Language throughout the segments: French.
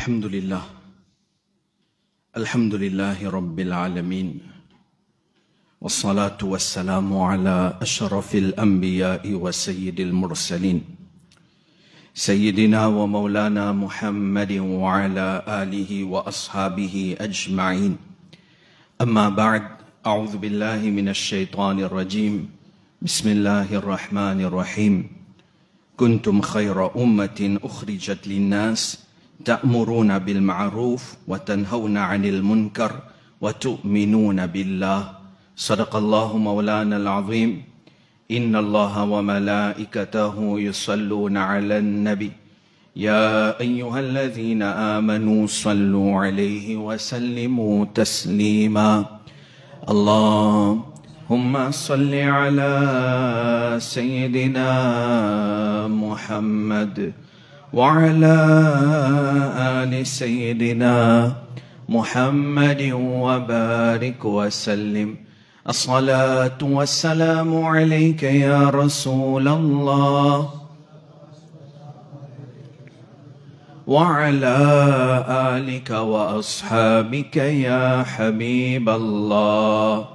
الحمد لله رب العالمين والصلاة والسلام على أشرف الأنبياء وسيد المرسلين سيدنا ومولانا محمد وعلى آله وأصحابه أجمعين أما بعد أعوذ بالله من الشيطان الرجيم بسم الله الرحمن الرحيم كنتم خير أمة أخرجت للناس تأمرون بالمعروف وتنهون عن المنكر وتؤمنون بالله صدق الله مولانا العظيم إن الله وملائكته يصلون على النبي يا أيها الذين آمنوا صلوا عليه وسلموا تسليما اللهم صل على سيدنا محمد وعلى آل سيدنا محمد وبارك وسلم الصلاة والسلام عليك يا رسول الله وعلى آلك وأصحابك يا حبيب الله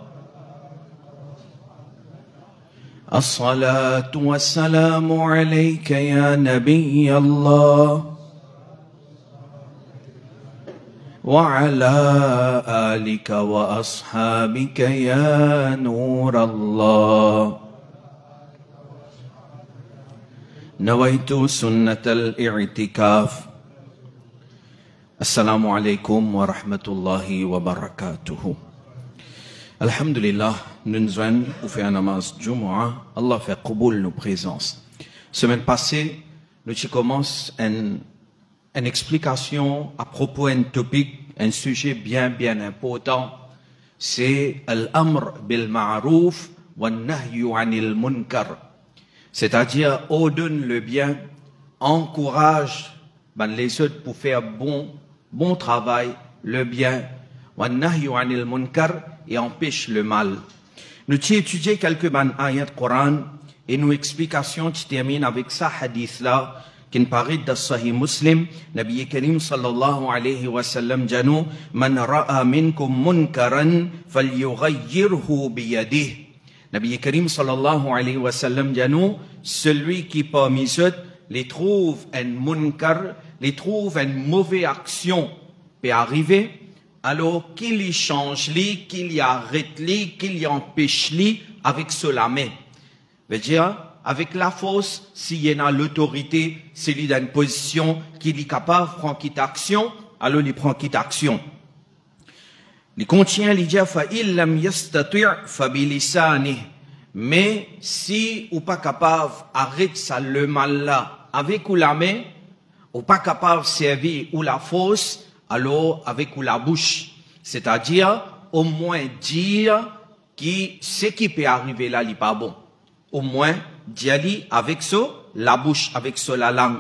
الصلاة والسلام عليك يا نبي الله وعلى آلك وأصحابك يا نور الله نويت سنة الاعتكاف السلام عليكم ورحمة الله وبركاته Alhamdulillah, nous nous venons pour faire un namaz Jumu'ah. Allah fait qaboul nos présences. Semaine passée, nous commençons une explication à propos d'un topic, un sujet bien important. C'est l'amr bil ma'rouf wa nahyu anil munkar. C'est-à-dire, ordonne le bien, encourage les autres pour faire bon travail, le bien, wa nahyu anil munkar, et empêche le mal. Nous avons étudié quelques ayats de Coran et nos explications qui terminent avec ça hadith-là qui paraît dans Sahih Muslim. Nabi Karim sallallahu alayhi wa sallam dit Man ra'a minkum munkaran falyughayyirhu biyadihi. Nabi Karim sallallahu alayhi wa sallam dit celui qui parmi eux les trouve un munkar, les trouve une mauvaise action peut arriver, alors qu'il y change li, qu'il y arrête li, qu'il y empêche li avec cela même. Veut dire, avec la force, s'il y a l'autorité, c'est lui dans une position qu'il est capable de prendre quitte action, alors il prend quitte action. Il contient, il dit, فَإِلْ لَمْ يَسْتَطِعْ فَبِلِسَانِهِ. Mais si ou pas capable d'arrêter ça le mal là avec ou la main, ou pas capable de servir ou la force, alors avec la bouche, c'est-à-dire au moins dire que ce qui peut arriver là n'est pas bon. Au moins dire avec ça la bouche, avec ça la langue.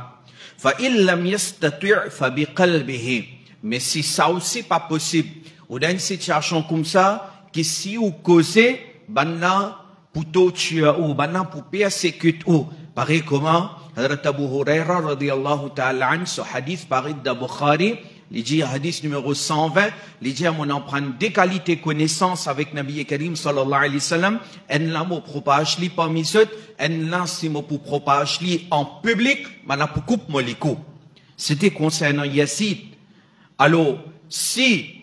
فَإِلْ لَمْ يَسْتَطِعْ فَبِقَلْبِهِ. Mais si ça aussi pas possible, ou dans une situation comme ça, que si vous causez, banna pour tuer ou banna pour persécuter ou, pareil comment, Hadrat Abu Huraira radiyallahu ta'ala an, ce hadith pareil de Bukhari, il dit, hadith numéro 120, il dit, mon empreinte des qualités connaissance avec Nabi Karim sallallahu alayhi wa sallam, en la mo propage li parmi ceux, en la si mo pour propage li en public, mana pour coupe mo liko. C'était concernant Yassid. Alors, si,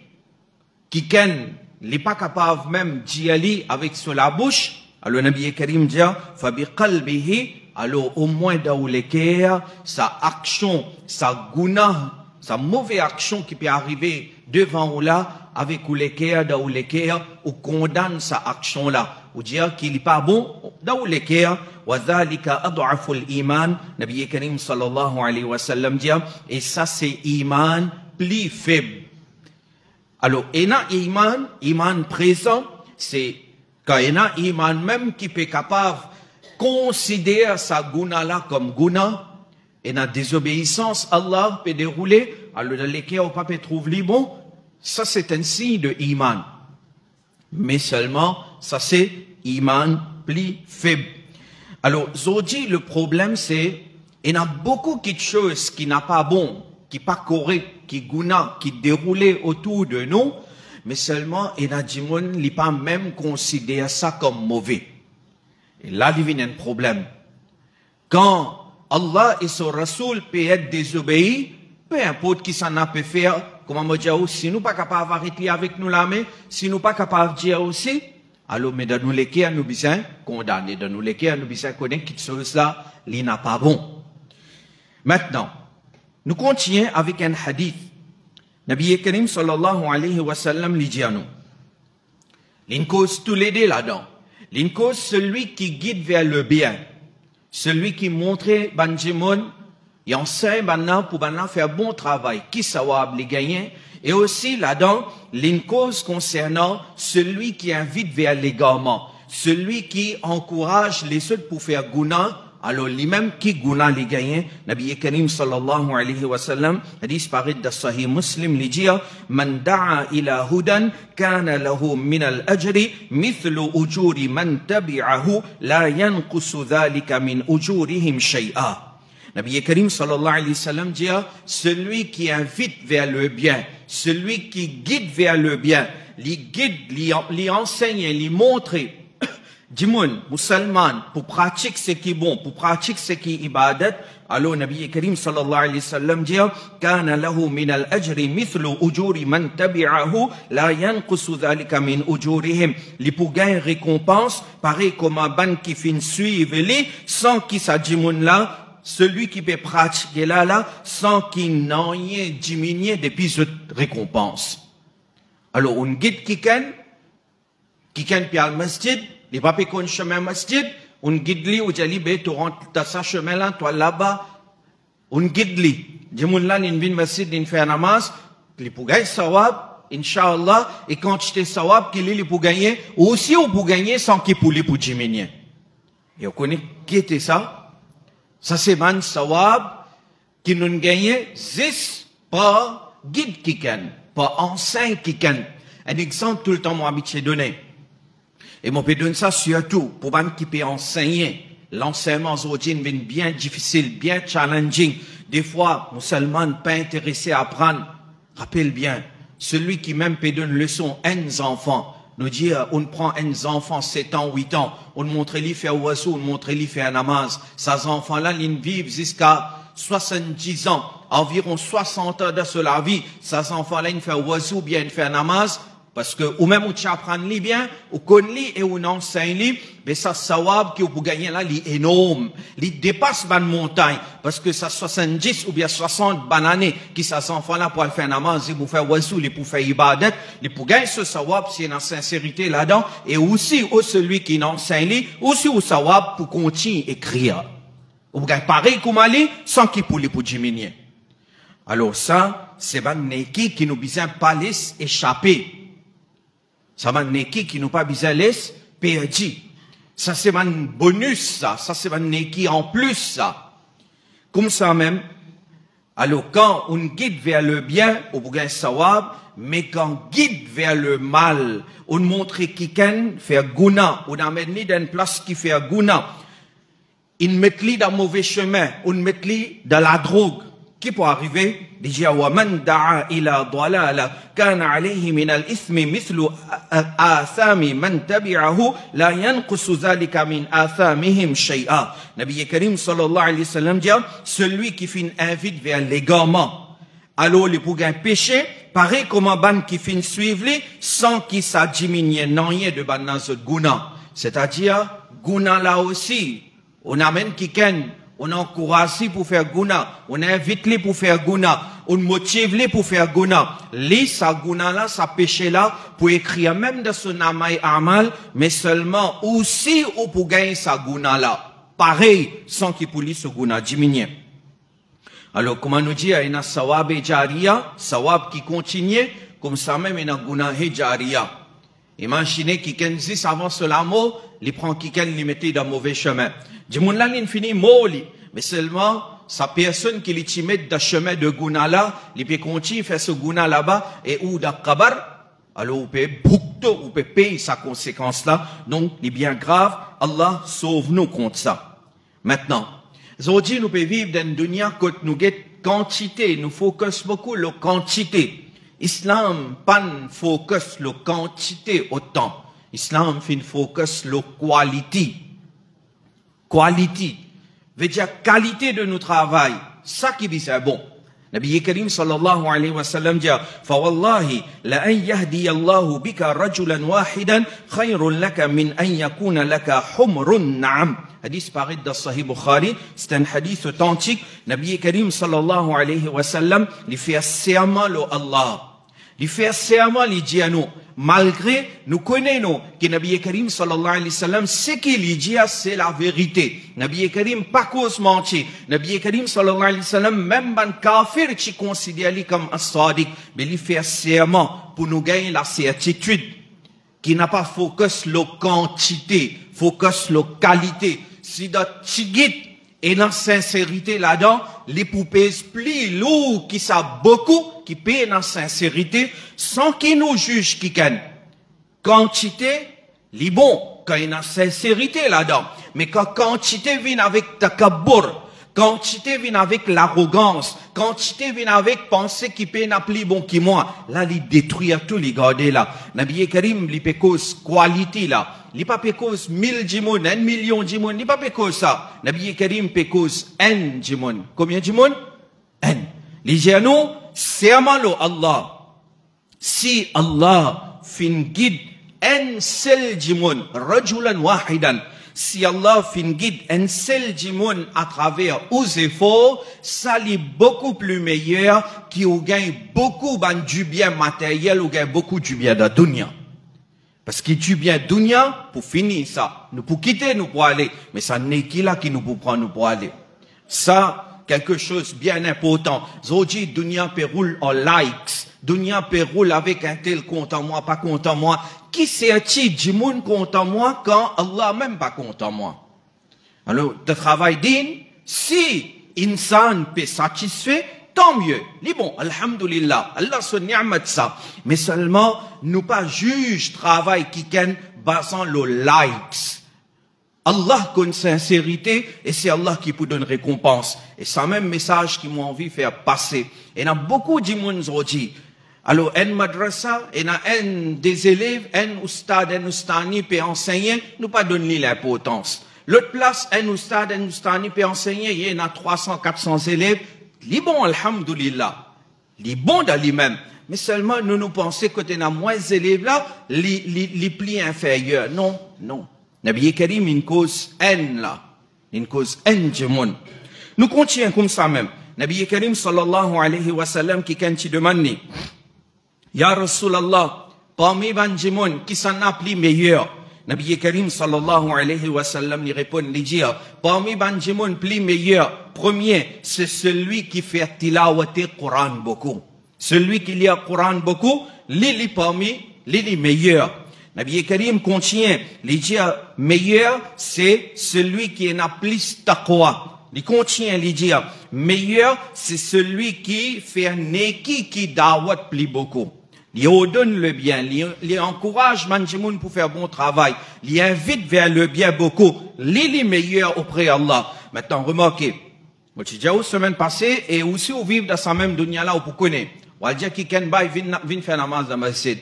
quelqu'un n'est pas capable même d'y aller avec sur la bouche, alors Nabi Karim dit, fabi qalbihi, alors au moins dans le cœur, sa action, sa guna, sa mauvaise action qui peut arriver devant ou là, avec ou les cœurs, dans ou les cœurs, ou condamne sa action là, ou dire qu'il n'est pas bon, dans ou les cœurs, wa dhalika ad'aful iman, Nabi Karim sallallahu alayhi wa sallam dit, et ça c'est iman plus faible. Alors, il y a iman présent, c'est quand il y a iman même qui peut capable considérer sa guna là comme guna, et la désobéissance, Allah peut dérouler, alors dans lesquels on peut trouver bon, ça c'est un signe de iman. Mais seulement, ça c'est iman plus faible. Alors, Zodi, le problème c'est, il y a beaucoup de choses qui n'a pas bon qui pas correct, qui gouna, qui déroulait autour de nous, mais seulement, il a dit, il pas même considéré ça comme mauvais. Et là, il vient un problème. Quand Allah et son Rasoul peuvent être désobéis, peu importe qui s'en a pu faire, comment me dire, si nous pas capables d'arrêter avec nous la main, si nous pas capables de dire aussi, alors, mais dans nous les cas, nous besoin condamner, dans nous les cas, nous besoin connaître que ce là, il n'a pas bon. Maintenant, nous continuons avec un hadith. Nabi Karim sallallahu alayhi wa sallam lui dit à nous. L'une cause tous les deux là-dedans. L'une cause celui qui guide vers le bien. Celui qui montre Banjimon, il enseigne maintenant pour maintenant faire bon travail. Qui sawab les gagner. Et aussi là-dedans, l'une cause concernant celui qui invite vers l'égarement. Celui qui encourage les autres pour faire gouna. Alors, lui-même qui gouna les gagnants, Nabi Karim sallallahu alayhi wa sallam, hadith parait de Sahih Muslim, il dit, Man da'a ila hudan, kana lahu min al-ajri, mithlu ujuri man tabi'ahu, la yanqusu dhalika min ujurihim shay'a. Nabi Karim sallallahu alayhi wa sallam dit, celui qui invite vers le bien, celui qui guide vers le bien, lui guide, lui enseigne, lui montre, Dimoun, musulman, pour pratiquer ce qui est bon, pour pratiquer ce qui est ibadat, alors Nabi Karim sallallahu alayhi wa sallam dit, Kana lahu min al-ajri mithlu ujuri man tabi'ahu, la yanqusu dhalika min ujurihim. Li pour gagner récompense, pareil comme un ban qui fin suivre les, sans qui sa dimoun là, celui qui peut pratiquer là, sans qu'il n'ait diminué depuis cette récompense. Alors, on guide qui ken puis al masjid, les papiers qu'on chemin masjid, on guide li ou jali be tu rentres dans sa chemin là, toi là-bas, on guide li. Dimoun là, in vin masjid, in fait namaz, li pour gagner sawab, inshallah, et quand tu t'es sawab, qu'il li pour gagner, ou aussi ou pour gagner sans qu'il pour li pour diminuer. Et on connaît qui était ça? Ça c'est man sawab, qui nous gagne, zis, pas guide qui ken, pas enseigne qui ken. Un exemple tout le temps, moi, habitué donné. Et mon peut donner ça surtout pour man qui peut enseigner. L'enseignement aujourd'hui est bien difficile, bien challenging. Des fois, musulman pas intéressé à apprendre. Rappelle bien, celui qui même peut donner une leçon à un enfant, nous dit, on prend un enfant 7 ans, 8 ans, on montre lui faire oiseau, on montre lui faire namaz. Ces enfants-là, ils vivent jusqu'à 70 ans, environ 60 ans de cela vie. Ces enfants-là, ils font oiseau, bien ils font namaz. Parce que, ou même, tu apprends li bien, ou connais li, et ou enseigne li, mais ça, sawab, qui ou pour gagner là, li énorme. Li dépasse ban montagne. Parce que ça 70 ou bien 60 bananes, qui ces enfants-là, pour faire namaz, pour faire oiseau, pour faire ibadat, li pour gagner ce sawab, c'est une sincérité là-dedans, et aussi, ou celui qui enseigne li, aussi au sawab, pour continuer écrire. Ou pour gagner pareil comme ali, sans qu'il pour diminuer. Alors ça, c'est ban neki qui nous besoin pas laisser échapper. Ça m'a neki qui nous pas besoin laisser perdu. Ça c'est un bonus, ça c'est un neki en plus, ça. Comme ça même, alors quand on guide vers le bien, on peut gagner sawab, mais quand on guide vers le mal, on montre qui can faire gouna, on amène lui dans une place qui fait gouna. On met lui dans mauvais chemin, on met lui dans la drogue. Qui peut arriver? Déjà, وَمَنْ دَعَا إِلَى ضَلَالَ كَانَ عَلَيْهِ مِنَ الْإِثْمِ مِثْلُ آثَامِ مَنْ تَبِعَهُ لَا يَنْقُصُ ذَلِكَ مِنْ آثَامِهِمْ شَيْئًا. Nabi Karim sallallahu alayhi wa sallam dit, celui qui fin invite vers l'égarement, alors il pour un péché, pareil comme un ban qui fin suivre sans qu'il ça diminue non rien de ban dans ce gouna. C'est-à-dire, gouna là aussi, on amène quelqu'un, on encourage pour faire gouna, on invite les pour faire gouna, on motive les pour faire gouna. Les sa gouna là, sa péché là, pour écrire même de son amay amal, mais seulement aussi ou pour gagner sa gouna là. Pareil, sans qu'il pour lui ce gouna diminuer. Alors, comment nous dit, il y a sawab et jariya, sawab qui continue, comme ça même il y a gouna et jariya. Imaginez quelqu'un dit avant cela mot, il prend quelqu'un, il mettait dans mauvais chemin. Du monde là, il finit mot, mais seulement, sa personne qui lui met dans le chemin de gouna là, il peut continuer faire ce gouna là-bas, et ou dans kabar, alors on peut boucter, on peut payer sa conséquence là, donc, il est bien grave, Allah sauve nous contre ça. Maintenant, aujourd'hui, nous pouvons vivre dans une dunya que nous avons quantité, nous focus beaucoup la quantité. Islam pas focus la quantité autant. Islam fin focus la quality. Quality veut dire qualité de notre travail. Ça qui dit c'est bon. Nabi Karim sallallahu alayhi wa sallam dit فوالله لأن يهدي الله بك رجلا واحدا خير لك من أن يكون لك حمر النعم. Hadith parait dans Sahih Bukhari, c'est un hadith authentique. Nabi Karim sallallahu alayhi wa sallam, il fait serment à Allah. Il fait serment, il dit à nous, malgré nous connaissons que Nabi Karim sallallahu alayhi wa sallam, ce qu'il dit, c'est la vérité. Nabi Karim pas cause mentir. Nabi Karim sallallahu alayhi wa sallam, même ban kafir, tu considères comme un sadiq, mais il fait serment pour nous gagner la certitude qui n'a pas focus la quantité, focus la qualité. Si dans tigit et dans sincérité là-dedans, les poupées plus lourds qui savent beaucoup, qui paient dans sincérité, sans qu'ils nous jugent qui ken. Quantité, les bons, quand il y a sincérité là-dedans. Mais quand quantité vient avec takabbur, quantité vient avec l'arrogance, quantité vient avec penser qui peut n'a plus bon qui moi, là, il détruit tout les garder là. Nabi Karim, il peut cause qualité là. Il pas peut cause 1000 jimoun, 1 million de jimoun, il pas peut cause ça. Nabi Karim peut cause N jimoun. Combien de jimoun? N. Les genoux, c'est amalo Allah. Si Allah fin guide un seul jimoun, rajulan wahidan, si Allah fin guide un seul jimoun à travers aux efforts, ça est beaucoup plus meilleur qui ou gagne beaucoup du bien matériel ou gagne beaucoup du bien de la dunya. Parce qu'il du bien dunya pour finir ça. Nous pour quitter, nous pour aller. Mais ça n'est qui là qui nous pour prendre, nous pour aller. Ça, quelque chose bien important. Zodi, dunya peut rouler en likes. Dunya peut rouler avec un tel content moi, pas content moi. Qui c'est-il du monde content moi quand Allah même pas content moi? Alors, de travail digne, si insan peut satisfait, tant mieux. Les bon, alhamdulillah, Allah se ni'mat ça. Mais seulement, nous pas juge travail qui ken basant le likes. Allah connaît sincérité et c'est Allah qui peut donner récompense. Et c'est même message qui m'a envie de faire passer. Et il y a beaucoup de monde aujourd'hui. Alors, un madrasa, et un des élèves, un oustad, un oustani peut enseigner, nous pas donner l'importance. L'autre place, un oustad, un oustani peut enseigner, il y en a 300, 400 élèves. Les bons, alhamdulillah. Les bons dans lui-même. Mais seulement, nous pensons que tu as moins d'élèves là, les plis inférieurs. Non, non. Nabi Karim, une cause haine là. Une cause haine du monde. Nous continuons comme ça même. Nabi Karim, sallallahu alayhi wa sallam, qui quand il demande, Ya Rasulallah, parmi Banjimon, qui s'en a plus meilleur? Nabi Karim sallallahu alayhi wa sallam lui répond, lui dit, parmi Banjimon plus meilleur, premier, c'est celui qui fait tilawati Coran beaucoup. Celui qui lit le Coran beaucoup, l'ili parmi, l'ili meilleur. Nabi Karim continue, lui dit, meilleur, c'est celui qui en a plus taqwa. Il continue à lui dire, meilleur, c'est celui qui fait un neki qui dawat plus beaucoup. Il donne le bien, il encourage Manjimoun pour faire bon travail, il invite vers le bien beaucoup, il est meilleur auprès d'Allah. Maintenant, remarquez, moi j'ai déjà eu semaine passée, et aussi au vivre dans sa même dunya là, où vous connaissez, on va dire qu'il y a vient faire namaz dans le masjid,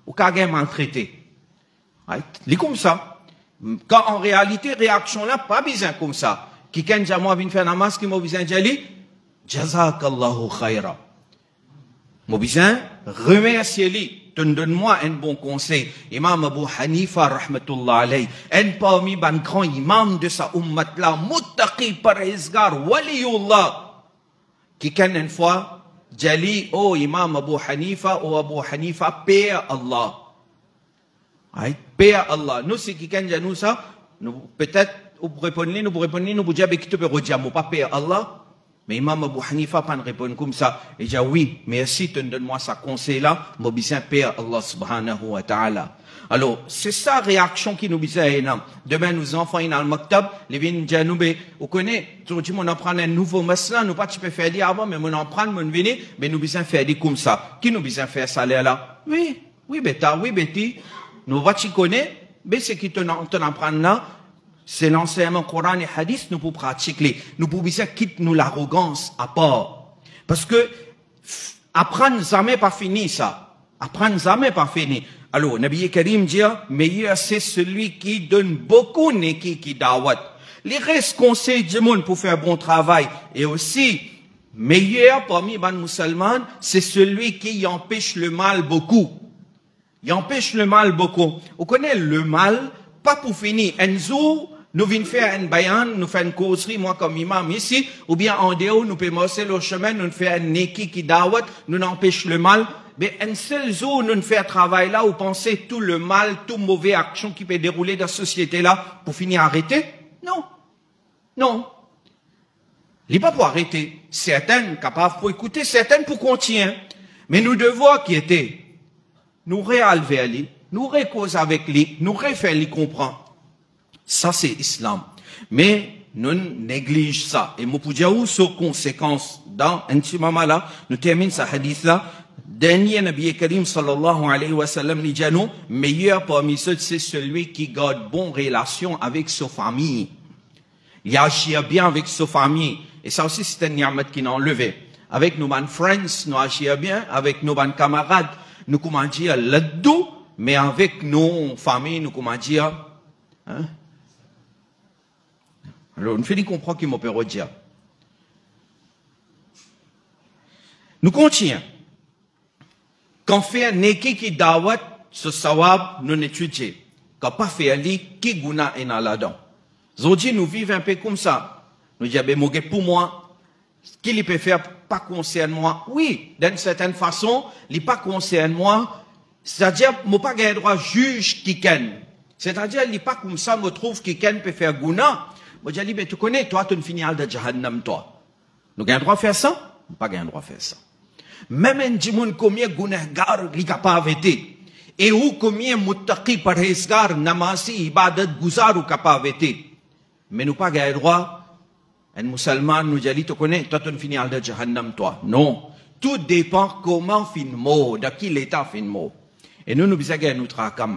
ou qu'il y a maltraité. Il est comme ça. Quand en réalité, réaction là, pas besoin comme ça. Qui quand moi vient faire namaz, qui m'a besoin de dire, Jazakallahu khaira. Moi besoin remercier-lui, donne-moi un bon conseil. Imam Abu Hanifa rahmatullah alayhi, un parmi ban grand imam de sa ummat là, muttaqi parhezgar waliyullah, qui quand une fois jali oh Imam Abu Hanifa, paix à Allah. Paix à Allah. Nous c'est qui quand nous ça, nous peut-être nous répondons, nous dire que tu peux redire pas paix à Allah. Mais Imam Abu Hanifa pas répondre comme ça. Il dit oui, merci, donne-moi ça conseil là, moi besoin paix à Allah subhanahu wa ta'ala. Alors, c'est ça réaction qui nous besoin. Demain, nos enfants, ils dans le maktab, les viennent dire nous, vous connaissez, tout le monde apprend un nouveau masla, nous pas tu peux faire dire avant, mais on en prend, on venir, mais nous besoin faire des comme ça. Qui nous besoin faire ça là? Oui, oui, bêta, oui, bêti. Nous va tu connais, mais c'est qui t'en apprend là. C'est l'enseignement Coran et Hadith, nous pouvons pratiquer. Nous pouvons quitter nous l'arrogance à part. Parce que apprendre jamais pas fini ça. Apprendre jamais pas fini. Alors, Nabi Karim dit, meilleur c'est celui qui donne beaucoup qui dawat. Les restes conseils du monde pour faire bon travail. Et aussi, meilleur parmi les musulmans, c'est celui qui empêche le mal beaucoup. Il empêche le mal beaucoup. Vous connaissez le mal, pas pour finir. Un jour, nous venons faire un bayan, nous faisons une causerie, moi comme imam ici, ou bien en dehors, nous pouvons marcher le chemin, nous faisons un neki qui dawat, nous empêche le mal. Mais un seul jour, nous faisons un travail là, où pensez tout le mal, toute mauvaise action qui peut dérouler dans la société là, pour finir arrêter? Non. Non. Il n'est pas pour arrêter. Certaines capables pour écouter, certaines pour continuer. Mais nous devons qui était, nous réalver à lui, nous récauser avec lui, nous refaire lui comprendre. Ça, c'est l'islam. Mais nous négligeons ça. Et pour dire où sont conséquences dans un petit moment là, nous terminons ce hadith là. Dernier Nabi Karim sallallahu alayhi wa sallam dit nous, meilleur parmi ceux, c'est celui qui garde bonne relation avec sa famille. Il agit bien avec sa famille. Et ça aussi, c'est un ni'mat qui n'a enlevé. Avec nos friends, nous agissons bien. Avec nos camarades, nous comment dire là-dedans. Mais avec nos familles, nous comment dire, hein? Alors, nous faisons comprendre qu'il m'opère dire. Nous continuons. Quand fait un neki qui dawat, ce sawab, nous étudions. Quand pas fait ali, qui guna est là-dedans. Aujourd'hui, nous vivons un peu comme ça. Nous disons, pour moi, ce qu'il peut faire pas concerne moi. Oui, d'une certaine façon, il pas concerne moi. C'est-à-dire, je n'ai pas le droit de juge quelqu'un. C'est-à-dire, il n'est pas comme ça, je trouve que quelqu'un peut faire guna. Je dis, mais tu connais, toi, tu finis à Jahannam, toi. Nous avons le droit de faire ça? Nous pas le droit de faire ça. Même un djimoun combien gunagar li capable été. Et où combien muttaqi parhezgar namasi ibadat guzar ou capable été. Mais nous pas le droit. Un musulman nous dit, tu connais, toi tu finis à Jahannam, toi. Non. Tout dépend comment fin mot, de qui l'état fin mot. Et nous bisagay nous trakam.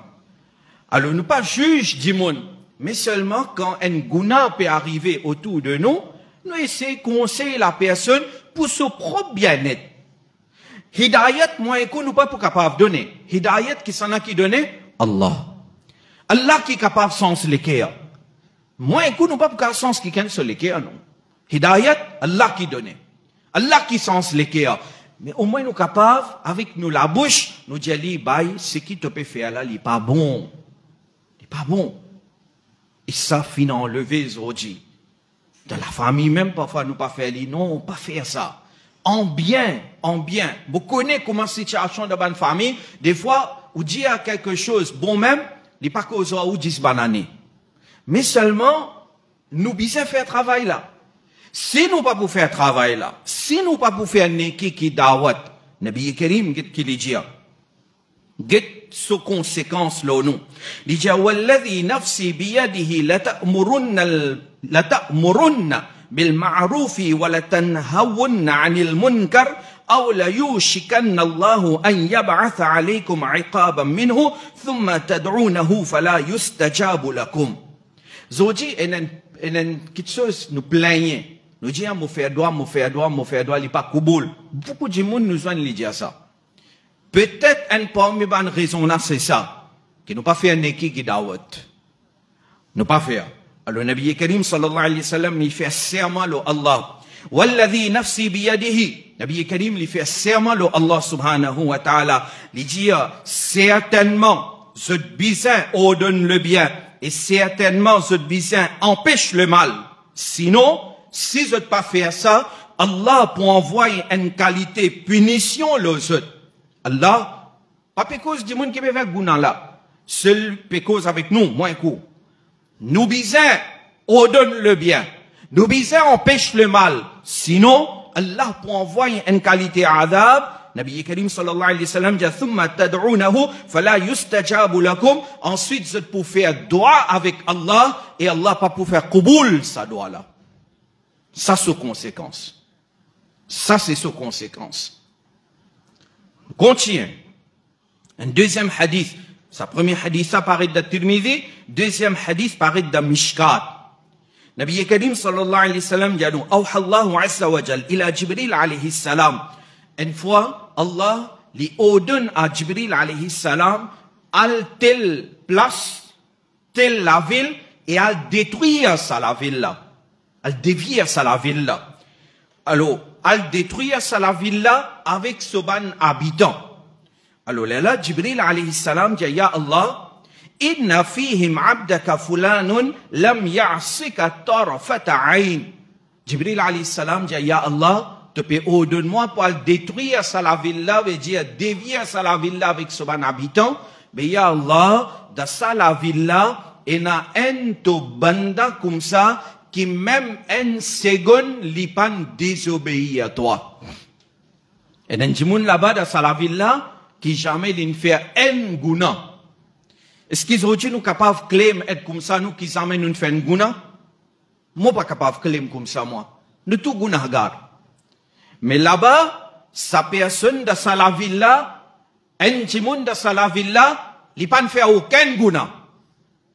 Alors nous pas juge djimoun. Mais seulement quand un guna peut arriver autour de nous, nous essayons de conseiller la personne pour son propre bien-être. Hidayat, moi, écoute, nous pas pour capable de donner. Hidayat, qui s'en a qui donner? Allah. Allah qui est capable de sens l'équerre. Moi, écoute, nous pas pour capable de sens qui est sur l'équerre, non. Hidayat, Allah qui donne. Allah qui sens l'équerre. Mais au moins, nous capables, avec nous la bouche, nous dire, ce qui te peut faire là, il n'est pas bon. Il n'est pas bon. Et ça, finit enlevé, aujourd'hui. Dans la famille, même, parfois, nous pas faire, non, pas faire ça. En bien. Vous connaissez comment la situation de la famille, des fois, vous dites quelque chose, bon même, il n'est pas cause ou 10 bananes. Mais seulement, nous bisons faire travail là. Si nous pas pour faire travail là, si nous pas pour faire neki qui dawat, Nabi Karim qui lui dit, get sous conséquence là nous. Il dit, walladhi nafsi biyadihi lata'murunna بالمعروف ولتنهون عن المنكر أو ليوشكن الله أن يبعث عليكم عقابا منه ثم تدعونه فلا يستجاب لكم. Zodi, quelque chose nous plaignons. Nous disons, mon frère doit, il n'est pas couboul. Beaucoup de monde nous ont dit ça. Peut-être un parmi les raisons là, c'est ça. Que nous pas fait un équipe qui dawat. Nous pas faire. Alors, Nabi Karim sallallahu alayhi wa sallam, il fait serment à Allah. Walladhi nafsi biyadihi. Nabi Karim, il fait serment à Allah subhanahu wa ta'ala. Il dit, certainement, ce bizarre ordonne le bien. Et certainement, ce bizarre empêche le mal. Sinon, si je ne pas faire ça, Allah pour envoyer une qualité punition les autres. Allah, pas pécose du monde qui peut faire gounan là. Seul pécose avec nous, moins coup. Nous bisons, ordonne le bien. Nous bisons, empêche le mal. Sinon, Allah pour envoyer une qualité adab. Nabi Karim sallallahu alayhi wa sallam dit, thumma tad'unahu, fala yustajabu lakum. Ensuite, vous pour faire doigt avec Allah, et Allah pas pour faire kuboul, ça doit là. Ça, c'est conséquence. Ça, c'est sous conséquence. Continue. Un deuxième hadith. Sa premier hadith, ça paraît de Tirmidhi. Deuxième hadith paraît de Mishkat. Nabi Karim sallallahu alayhi wa sallam dit nous, Awha Allahu azza wa jal ila Jibril alayhi salam. Une fois, Allah lui ordonne à Jibril alayhi salam, al telle place, telle la ville, et al détruire ça la ville là. Al dévier ça la ville là. Alors, al détruire ça la ville là avec son habitant. Alors là, Jibril alayhi salam dit, Ya Allah, inna fihim abdaka fulanun lam ya'sika tarfata ayn. Jibril alayhi salam dit, Ya Allah, te peux ordonne-moi pour détruire ça la ville là, veut dire dévier ça la ville là avec son habitant. Mais Ya Allah, dans ça la ville là, il y a un to banda comme ça, qui même une seconde li pas désobéir à toi. Et dans le monde là-bas, dans la ville là, qui jamais ne fait un guna. Est-ce qu'ils ont dit nous capables de claim être comme ça, nous qui jamais nous fait un guna? Moi pas capable de claim comme ça, moi. Nous tout guna regarde. Mais là-bas, sa personne dans la ville là, un monde dans la ville là, il pas fait aucun guna.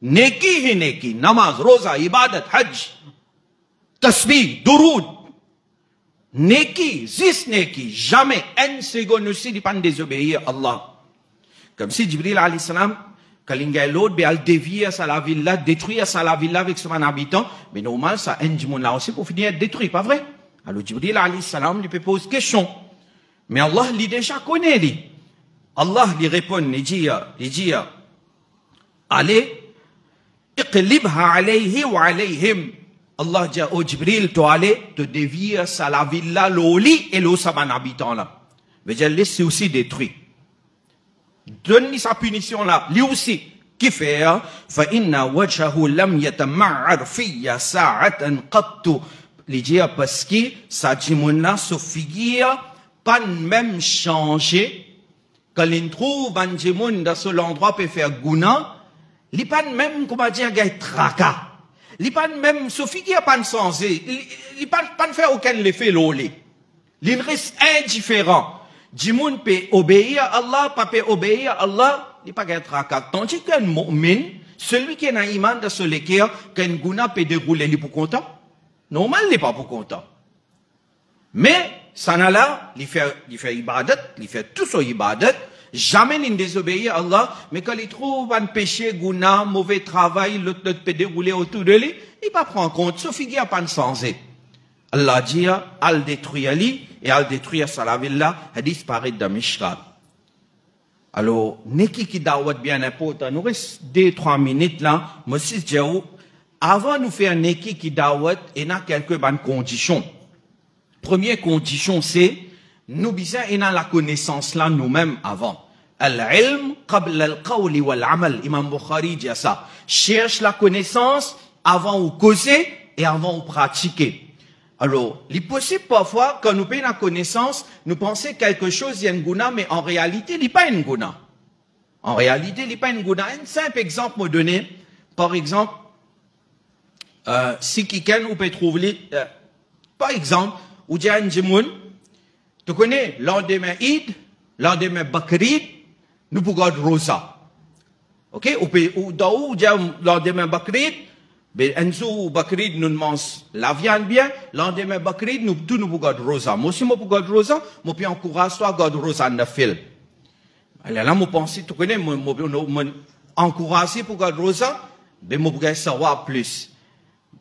Neki hi neki, namaz, roza, ibadat, hajj, tasbih, durud. Neki, zis neki, jamais une seconde aussi il pas désobéir à Allah. Comme si Jibril alayhi salam, quand il y a l'autre, il dévie ça la ville là, détruire ça la ville là avec son habitant, mais normal ça, un monde là aussi pour finir détruit, pas vrai? Alors Jibril alayhi salam lui pose question. Mais Allah lui déjà connaît lui. Allah lui répond, il dit, allez, iqlibha alayhi wa alayhim. Allah dit au Jibril, tu allais te dévier ça la ville là, l'oli et l'eau ça man habitant là. Mais je laisse aussi détruit. Donne-lui sa punition là, lui aussi. Qui fait, fa inna wajhahu lam yatama'ar fiya sa'atan qattu. Il dit parce que sa jimoun là, sa figure, pas même changé. Quand il trouve un jimoun dans ce endroit peut faire gouna, il pas même, comment dire, gars, tracas. Il pas même, sa figure pas changé. Il pas faire aucun effet l'olé. Il reste indifférent. Jimoun peut obéir à Allah, pas peut obéir à Allah, il pas gagner tracas. Tandis qu'un mu'min, celui qui est un iman de ce l'équerre, qu'un gouna peut dérouler, il est pour content. Normal, il n'est pas pour content. Mais, ça n'a là, il fait ibadat, il fait tout son ibadat, jamais il ne désobéit à Allah, mais quand il trouve un péché, gouna, mauvais travail, l'autre peut dérouler autour de lui, il pas prendre en compte, ce figure pas sensé. Allah dit, al détruire lui, et al détruire sa la ville là, a disparu dans Mishra. Alors, neki qui dawat bien important, nous reste 2-3 minutes là, monsieur Djaou, avant de nous faire neki qui dawat, il y a quelques bonnes conditions. Première condition, c'est, nous besoin et la connaissance là nous-mêmes avant. Al-ilm qabla al-qawli wal-amal. Imam Bukhari dit ça. Cherche la connaissance avant de causer et avant de pratiquer. Alors, il est possible parfois, quand nous payons la connaissance, nous pensons quelque chose, il y a une gouna, mais en réalité, il n'y a pas une gouna. En réalité, il n'y a pas une gouna. Un simple exemple me donner, par exemple, si quelqu'un vous peut trouver, par exemple, ou dit un jimoun, tu connais, lendemain Eid, lendemain Bakrid, nous pouvons garder Rosa. Ok? Ou dans lendemain Bakrid, ben, un jour Bakrid nous mange la viande bien, lendemain Bakrid, nous pouvons garder Rosa. Moi aussi, moi pour garder Rosa, moi puis encourage toi à garder Rosa en fil. Alors là, moi pense, tu connais, moi encourager pour garder Rosa, ben, moi pour savoir plus.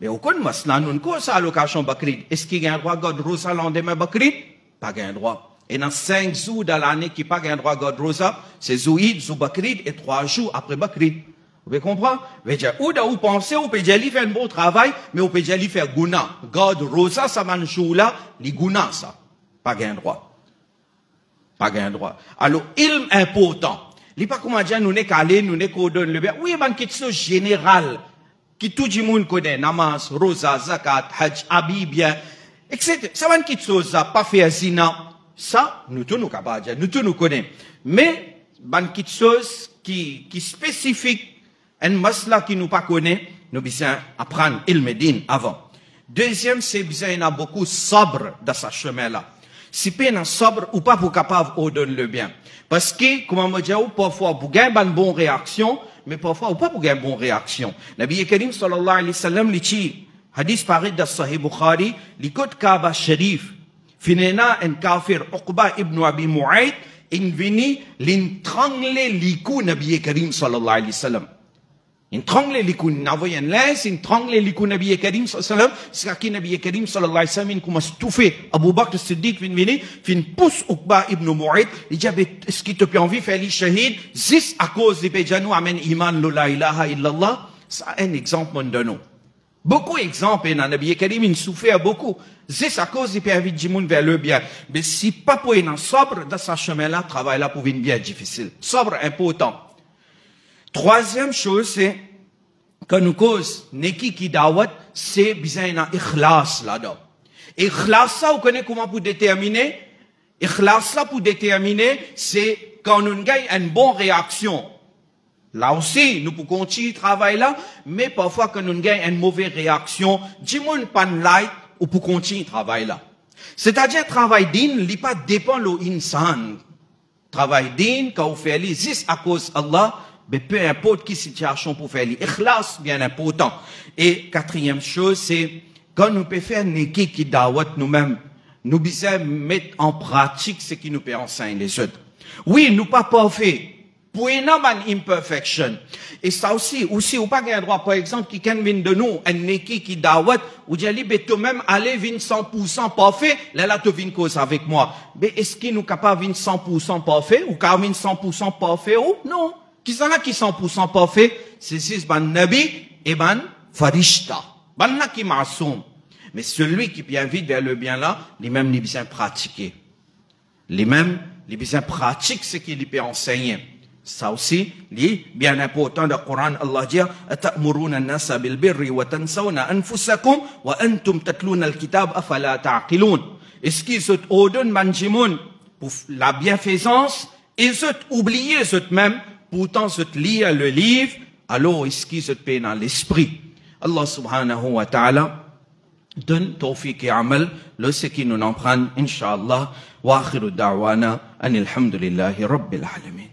Mais au compte, moi, c'est nous ça à l'occasion Bakrid. Est-ce qu'il y a un droit de garder Rosa lendemain Bakrid? Pas un droit. Et dans 5 jours dans l'année qui pas un droit de garder Rosa, c'est Zouid, Zoubakrid et 3 jours après Bakrid. Vous pouvez comprendre? Vous dire, ou pensez, ou peut dire, faire un bon travail, mais ou peut dire, faire gouna. Garde Rosa, ça man jour là, les gouna, ça. Pas un droit. Pas un droit. Alors, ilm important. Il n'est pas comment dire, nous n'est qu'aller, nous n'est qu'on donne le bien. Oui, il y a une chose générale, qui tout le monde connaît, namaz, rosa, zakat, hajj, abibia, etc. Ça va une petite chose, pas faire zina. Ça, nous tous nous capables de dire, nous tous nous connaissons. Mais, une petite chose qui spécifique, un masla qui nous pas connaît, nous besoin apprendre ilm din avant. Deuxième, c'est besoin il y a beaucoup sobre dans ce chemin-là. Si pas un sobre ou pas pour capable de donner le bien. Parce que, comme on dit, parfois, vous gagnez une bonne réaction, mais parfois, ou pas pour gagner une bonne réaction. Nabi Karim sallallahu alayhi wa sallam, il dit, Hadith parit dans Sahih Bukhari, likot Kaaba Sharif, finena en kafir Uqba ibn Abi Mu'ayt, in vini l'intrangle liku Nabi Karim sallallahu alayhi wa sallam. Intrangle liku, n'envoyant l'aise, intrangle liku Nabi Karim sallallahu alayhi wa sallam, c'est qu'à Nabi Karim sallallahu alayhi wa sallam, il commence tout fait. Abu Bakr Siddiq vini, fin pousse Uqba ibn Mu'ayt, il dit, est-ce qu'il te peut envie faire les shahid, zis à cause des péjanou amène iman la ilaha illallah, ça un exemple mon de nous. Beaucoup d'exemples, dans Nabi Karim, il souffert beaucoup. C'est à cause du permis du monde vers le bien. Mais si pas pour un sobre, dans ce chemin-là, travail là pour une bien difficile. Sobre important. Troisième chose, c'est, quand nous cause, neki qui dawat, c'est besoin d'un ikhlas là-dedans. Ikhlas ça, vous connaissez comment pour déterminer? Ikhlas là pour déterminer, c'est quand nous gagnons une bonne réaction. Là aussi, nous pouvons continuer le travail là, mais parfois quand nous gagnons une mauvaise réaction, du monde pas light, ou pour continuer le travail là. C'est-à-dire, travail digne, il pas dépend de l'insan. Travail digne, quand vous faites les juste à cause d'Allah, mais peu importe qui situation pour faire les ikhlas, bien important. Et quatrième chose, c'est, quand nous pouvons faire une équipe qui dawat nous-mêmes, nous devons mettre en pratique ce qui nous peut enseigner les autres. Oui, nous pas parfaits. Pour une imperfection. Et ça aussi, ou pas qu'il y a un droit, par exemple, qui vient de nous, un équipe qui dawat, ou dit, ben, toi-même, allez, vin 100% parfait, là, tu viens cause avec moi. Mais est-ce qu'il nous capable de 100% parfait, ou qu'à 100% parfait, ou non? Qui sont là qui 100% parfait? C'est six ban nabi, et ban farishta. Ban là qui m'assume. Mais celui qui invite vers le bien là, les mêmes, les besoin pratiquer. Les mêmes, les besoin pratiquer ce qu'il peut enseigner. Ça aussi, bien important dans le Coran, Allah dit, أَتَأْمُرُونَ النَّاسَ بِالْبِرِّ وَتَنْسَوْنَ أَنفُسَكُمْ وَأَنْتُمْ تَتْلُونَ الْكِتَابَ أَفَلَا تَعْقِلُونَ. Est-ce qu'ils ont ordonné manjimoun pour la bienfaisance, ils ont oublié eux-mêmes, pourtant ils ont lire le livre, alors est-ce qu'ils ont paix dans l'esprit? Allah subhanahu wa ta'ala donne tawfiq et amal, le ce qui nous en prend, incha'Allah, wa akhiru da'wana, anilhamdulillahi rabbil alamin.